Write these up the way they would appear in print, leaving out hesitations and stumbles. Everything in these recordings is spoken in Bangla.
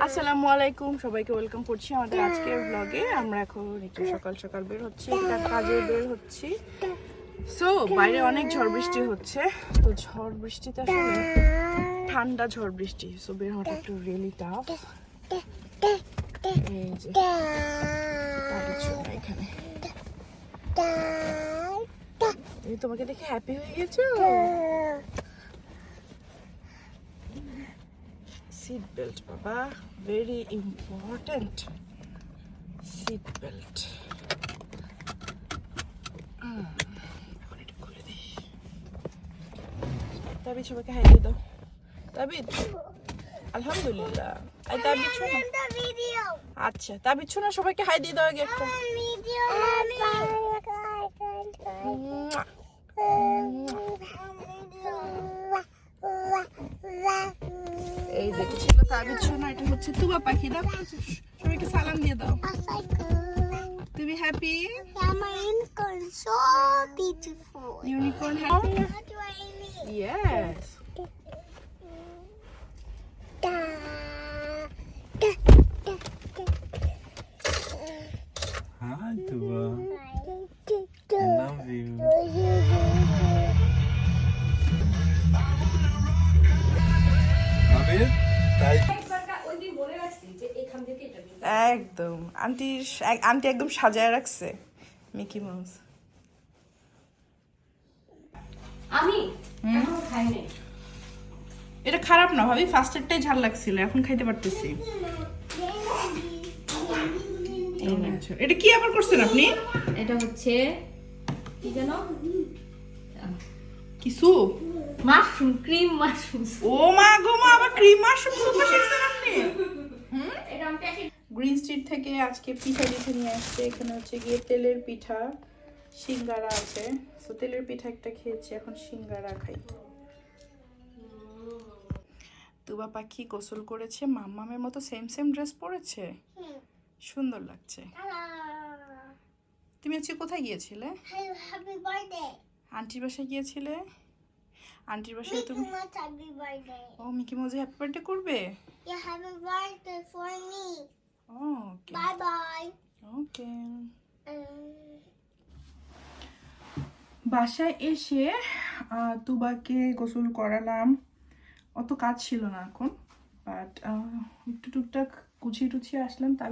আসসালামু আলাইকুম, সবাইকে ওয়েলকাম করছি আমাদের আজকের ব্লগে। আমরা এখন একটু সকাল সকাল বের হচ্ছি, একটা কাজে বের হচ্ছি। সো বাইরে অনেক ঝড় বৃষ্টি হচ্ছে, তো ঝড় বৃষ্টিতে আসলে ঠান্ডা ঝড় বৃষ্টি, সো বের হওয়াটা একটু রিয়েলি টাফ। এই যে এখানে এই তোমাকে দেখে হ্যাপি হয়ে গেছো। সিট বেল্ট বাবা, ভেরি ইম্পর্টেন্ট সিট বেল্ট। এখন এটা খুলে দিই। তাবিজ সবাইকে হাই দিয়ে দাও। তাবিজ আলহামদুলিল্লাহ। আই তাবিজ শোনো। আচ্ছা তাবিজ শোনো, সবাইকে হাই দিয়ে দাও আগে একটা। এই দেখো ছিল তাবিজ শোনো, এটা হচ্ছে তুবা পাখি। দাও সবাইকে সালাম দিয়ে দাও। তুমি happy? My unicorn is so beautiful. Unicorn How happy? do I mean? Yes. Hi, Tuba. I love you. Abid, তাই একদম আন্টি একদম সাজায় রাখছে মিকি মাউস। আমি এখনো খাইনি। এটা খারাপ না ভাবি, ফার্স্টেরটাই ঝাল লাগছিল, এখন খাইতে পারতেছি। এই নাও। এটা কি আবার করছেন আপনি? এটা হচ্ছে কি যেন কি স্যুপ? Mushroom, cream mushroom. ও মা গো মা, আবার ক্রিম মাশরুম স্যুপ শিখছেন আপনি? এটা আমি প্যাকেট গ্রিন স্ট্রিট থেকে আজকে পিঠা নিয়ে আসছে। এখানে হচ্ছে গিয়ে তেলের পিঠা, সিঙ্গারা আছে। তো তেলের পিঠা একটা খেয়েছি, এখন সিঙ্গারা খাই। তুবা পাখি গোসল করেছে, মাম্মামের মতো সেম ড্রেস পরেছে, সুন্দর লাগছে। তুমি আজকে কোথায় গিয়েছিলে? Happy birthday. আন্টির বাসায় গিয়েছিলে? আন্টির বাসায় তুমি? Happy birthday. ও মিকি মাউসে হ্যাপি বার্থডে করবে? Yeah, happy birthday for me. Okay Bye bye. ওকে। বাসায় এসে তুবাকে গোসল করালাম। অত কাজ ছিল না এখন, বাট একটু টুকটাক গুছিয়ে টুছিয়ে আসলাম। তাই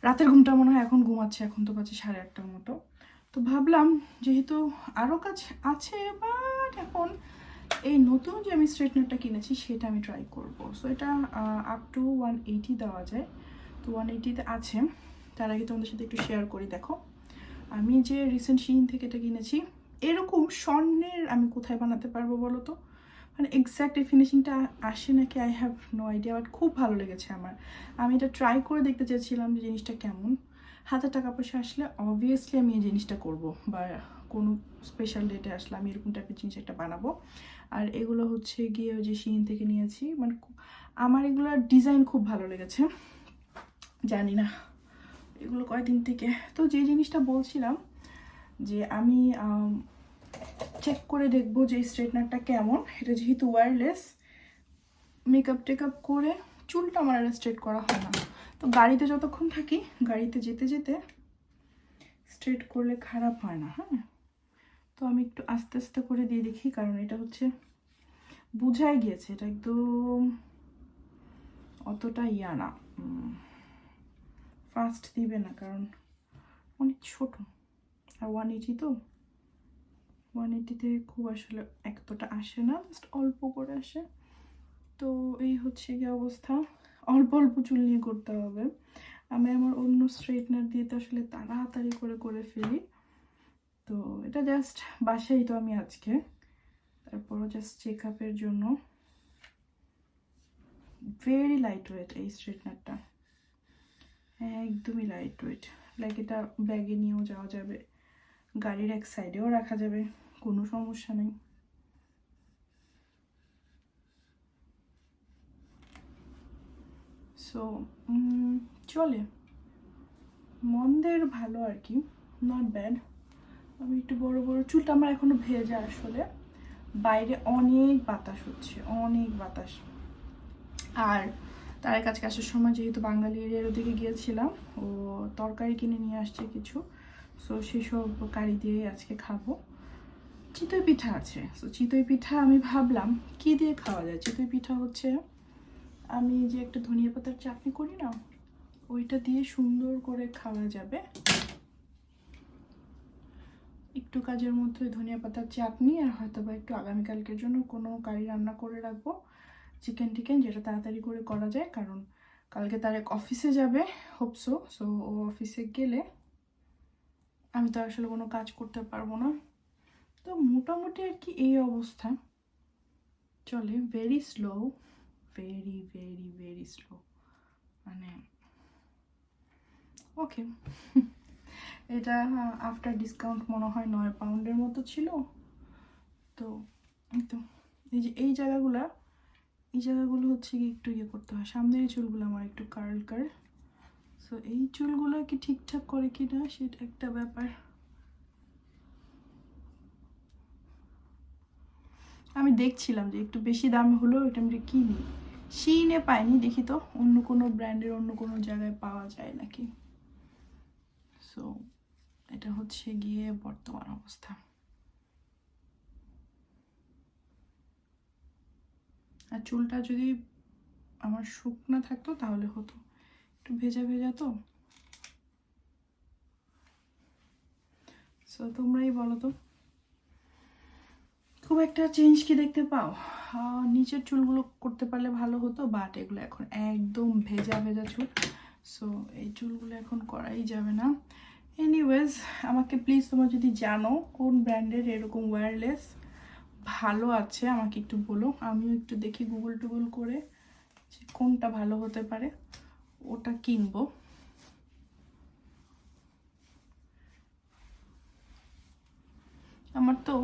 রাতের ঘুমটা মনে হয় এখন ঘুমাচ্ছে, এখন তো বাজে 8:30টার মতো। তো ভাবলাম যেহেতু আরও কাজ আছে, বাট এখন এই নতুন যে আমি স্ট্রেটনারটা কিনেছি সেটা আমি ট্রাই করব। সো এটা আপ টু 180 দেওয়া যায়, তো 180-তে আছে। তার আগে তোমাদের সাথে একটু শেয়ার করি। দেখো আমি যে রিসেন্ট শিন থেকে এটা কিনেছি, এরকম স্বর্ণের আমি কোথায় বানাতে পারবো বলো তো? মানে এক্স্যাক্ট এই ফিনিশিংটা আসে নাকি I have no idea, but খুব ভালো লেগেছে আমার। আমি এটা ট্রাই করে দেখতে চেয়েছিলাম যে জিনিসটা কেমন। হাতে টাকা পয়সা আসলে অবভিয়াসলি আমি এই জিনিসটা করব, বা কোনো স্পেশাল ডেটে আসলে আমি এরকম টাইপের জিনিস একটা বানাবো। আর এগুলো হচ্ছে গিয়ে ওই যে শিন থেকে নিয়েছি, মানে আমার এগুলোর ডিজাইন খুব ভালো লেগেছে। জানি না এগুলো কয়েকদিন থেকে। তো যে জিনিসটা বলছিলাম যে আমি চেক করে দেখবো যে স্ট্রেটনারটা কেমন। এটা যেহেতু ওয়্যারলেস, মেকআপ টেকআপ করে চুলটা আমার আর স্ট্রেট করা হয় না। তো গাড়িতে যতক্ষণ থাকি, গাড়িতে যেতে যেতে স্ট্রেট করলে খারাপ হয় না। হ্যাঁ, তো আমি একটু আস্তে আস্তে করে দিয়ে দেখি, কারণ এটা হচ্ছে বুঝাই গিয়েছে এটা একদম অতটা ইয়া না, ফাস্ট দিবে না, কারণ অনেক ছোট। আর 180 তো 180-তে খুব আসলে এতটা আসে না, জাস্ট অল্প করে আসে। তো এই হচ্ছে গিয়ে অবস্থা, অল্প অল্প চুল নিয়ে করতে হবে। আমি আমার অন্য স্ট্রেটনার দিয়ে তো আসলে তাড়াতাড়ি করে ফেলি। তো এটা জাস্ট বাসাই তো আমি আজকে, তারপরও জাস্ট চেক আপের জন্য। ভেরি লাইট ওয়েট এই স্ট্রেটনারটা, একদমই লাইট ওয়েট। লাইক এটা ব্যাগে নিয়েও যাওয়া যাবে, গাড়ির এক সাইডেও রাখা যাবে, কোনো সমস্যা নেই। সো চলে, মন্দের ভালো আর কি, নট ব্যাড। আমি একটু বড় চুলটা আমার এখনো ভেজা, আসলে বাইরে অনেক বাতাস হচ্ছে, অনেক বাতাস। আর তার কাছে আসার সময় যেহেতু বাঙালি এরিয়ার ওদিকে গিয়েছিলাম, ও তরকারি কিনে নিয়ে আসছে কিছু, সো সেসব কারি দিয়েই আজকে খাবো। চিতই পিঠা আছে, সো চিতই পিঠা আমি ভাবলাম কি দিয়ে খাওয়া যায়। চিতই পিঠা হচ্ছে আমি যে একটা ধনিয়া পাতার চাটনি করি না, ওইটা দিয়ে সুন্দর করে খাওয়া যাবে। একটু কাজের মধ্যে ধনিয়া পাতার চাটনি আর হয়তো বা একটু আগামীকালকের জন্য কোনো কারি রান্না করে রাখবো, চিকেন টিকেন, যেটা তাড়াতাড়ি করে করা যায়, কারণ কালকে তারেক অফিসে যাবে হোপসো। সো ও অফিসে গেলে আমি তো আসলে কোনো কাজ করতে পারবো না। তো মোটামুটি আর কি এই অবস্থা চলে। Very slow, very very very slow, মানে ওকে। এটা আফটার ডিসকাউন্ট মনে হয় 9 পাউন্ডের মতো ছিল। তো এই তো এই জায়গাগুলো হচ্ছে কি একটু ইয়ে করতে হয়। সামনের এই চুলগুলো আমার একটু কার্ল। সো এই চুলগুলো কি ঠিকঠাক করে কি না সেটা একটা ব্যাপার। আমি দেখছিলাম যে একটু বেশি দাম হলেও এটা আমি কিনি, শিনে পাইনি, দেখি তো অন্য কোনো ব্র্যান্ডের অন্য কোনো জায়গায় পাওয়া যায় নাকি। সো এটা হচ্ছে গিয়ে বর্তমান অবস্থা। আর চুলটা যদি আমার শুকনা থাকতো তাহলে হতো, একটু ভেজা ভেজা তো। সো তোমরাই বলো তো খুব একটা চেঞ্জ কি দেখতে পাও? নিচের চুলগুলো করতে পারলে ভালো হতো, বাট এগুলো এখন একদম ভেজা ভেজা চুল। সো এই চুলগুলো এখন করাই যাবে না। এনিওয়েজ, আমাকে প্লিজ তোমরা যদি জানো কোন ব্র্যান্ডের এরকম ওয়্যারলেস ভালো আছে আমাকে একটু বলো, আমিও একটু দেখি গুগল টুগল করে যে কোনটা ভালো হতে পারে, ওটা কিনবো। আমার তো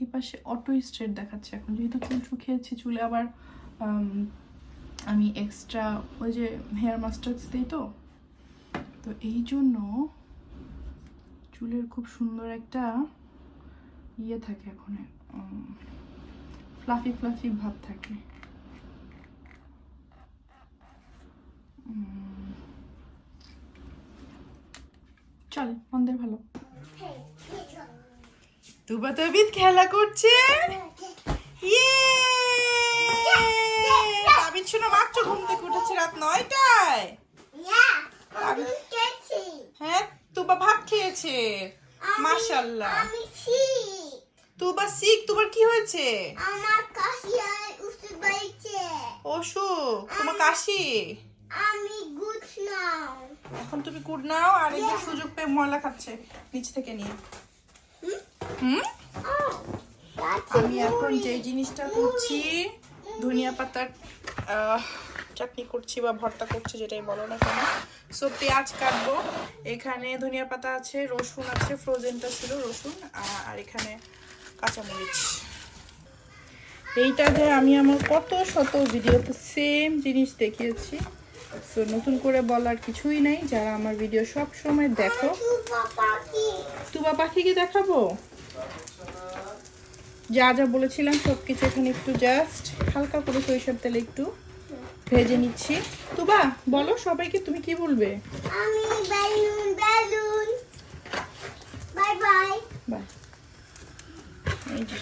এই পাশে অটো স্ট্রেট দেখাচ্ছে এখন, যেহেতু চুল শুকিয়েছি চুলে আবার আমি এক্সট্রা ওই যে হেয়ার মাস্টার্স দিই, তো তো এই জন্য চুলের খুব সুন্দর একটা ইয়ে থাকে এখন, ফ্লাফি ফ্লাফি ভাব থাকে। চলে মন্দের ভালো। তুবা তবিদ খেলা করছে। তাবিদ শোনা মাত্র ঘুম থেকে উঠেছে রাত 9টায়। হ্যাঁ, তুবা ভাত খেয়েছে। মাশাআল্লাহ। তুবা সিক, তোমার কি হয়েছে? আমার কাশি আর ওষুধ বাড়িছে। অসুখ, তোমার কাশি। আমি গুড নাও। এখন তুমি গুড নাও, আর এই যে সুযোগ পেয়ে ময়লা খাচ্ছে নিচ থেকে নিয়ে। আমি এখন যে জিনিসটা করছি, ধনিয়া পাতার চাটনি করছি বা ভর্তা করছি, যেটাই বলো না কেন। সো পেঁয়াজ কাটবো, এখানে ধনিয়া পাতা আছে, রসুন আছে, ফ্রোজেনটা ছিল রসুন, আর এখানে কাঁচামরিচ। এইটা যে আমি আমার কত শত ভিডিওতে সেম জিনিস দেখিয়েছি, সো নতুন করে বলার কিছুই নাই। যারা আমার ভিডিও সব সময় দেখো, তুবা পাখিকে দেখাবো। যা যা বলেছিলাম সব কিছু এখানে একটু জাস্ট হালকা করে সরিষার তেলে একটু ভেজে নিচ্ছি। তুবা বলো সবাইকে তুমি কি বলবে? আমি balloon balloon bye bye bye. এই যে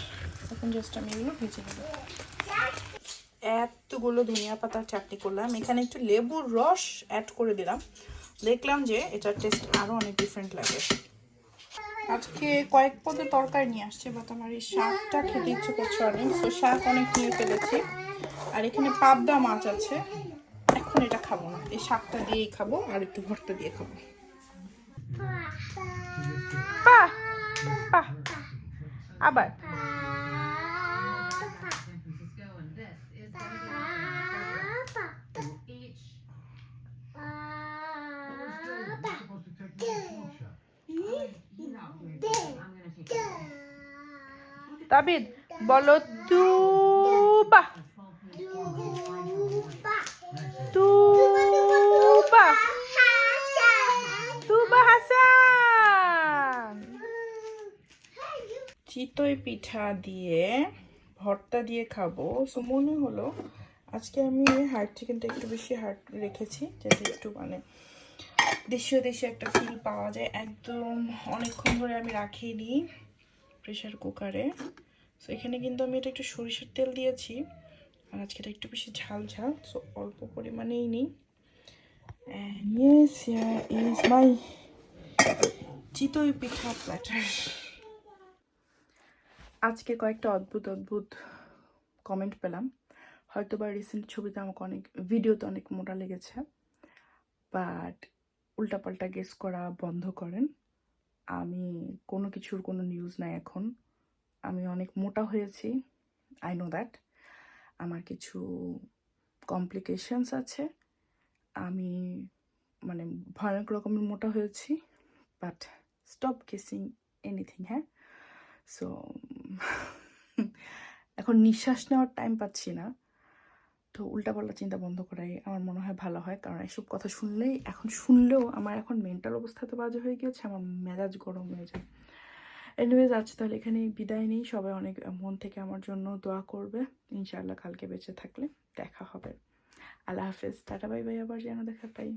এখন জাস্ট আমি এগুলো ভেজে নেব। এতগুলো ধনিয়া পাতার চাটনি করলাম, এখানে একটু লেবুর রস অ্যাড করে দিলাম, দেখলাম যে এটার টেস্ট আরো অনেক ডিফারেন্ট লাগে। আজকে কয়েক পদের তরকারি নিয়ে আসছে, বাট আমার এই শাকটা খেতে ইচ্ছে করছে অনেক, তো শাক অনেক নিয়ে ফেলেছি। আর এখানে পাবদা মাছ আছে, এখন এটা খাবো না, এই শাকটা দিয়েই খাবো আর একটু ভর্তা দিয়ে খাবো। বাহ বাহ, আবার তাবিদ বলো তুবা তুবা তুবা হাসান। চিতই পিঠা দিয়ে ভর্তা দিয়ে খাবো, সো মনে হলো আজকে আমি হার্ড চিকেনটা একটু বেশি হার্ড রেখেছি, যাতে একটু মানে দেশীয় দেশীয় একটা ফিল পাওয়া যায়। একদম অনেকক্ষণ ধরে আমি রাখিনি প্রেশার কুকারে। সো এখানে কিন্তু আমি এটা একটু সরিষার তেল দিয়েছি, আর আজকে এটা একটু বেশি ঝাল ঝাল, সো অল্প পরিমাণেই নিই। And yes, here is my chitoi pitha platter. আজকে কয়েকটা অদ্ভুত অদ্ভুত কমেন্ট পেলাম, হয়তো বা রিসেন্ট ছবিতে আমাকে অনেক, ভিডিওতে অনেক মোটা লেগেছে, বাট উল্টাপাল্টা গেস করা বন্ধ করেন। আমি কোনো কিছুর কোনো নিউজ নাই এখন, আমি অনেক মোটা হয়েছি, আই নো দ্যাট। আমার কিছু কমপ্লিকেশনস আছে, আমি মানে ভয়ানক রকমের মোটা হয়েছি, বাট স্টপ গেসিং এনিথিং, হ্যাঁ। সো এখন নিঃশ্বাস নেওয়ার টাইম পাচ্ছি না, তো উল্টাপাল্টা চিন্তা বন্ধ করাই আমার মনে হয় ভালো হয়। কারণ এসব কথা শুনলেই, এখন শুনলেও আমার এখন মেন্টাল অবস্থা তো বাজে হয়ে গিয়েছে, আমার মেজাজ গরম হয়ে যায়। এনিওয়েজ, আজ তাহলে এখানেই বিদায় নিই। সবাই অনেক মন থেকে আমার জন্য দোয়া করবে। ইনশাআল্লাহ কালকে বেঁচে থাকলে দেখা হবে। আল্লাহ হাফেজ, টাটা বাই বাই, আবার যেন দেখা পাই।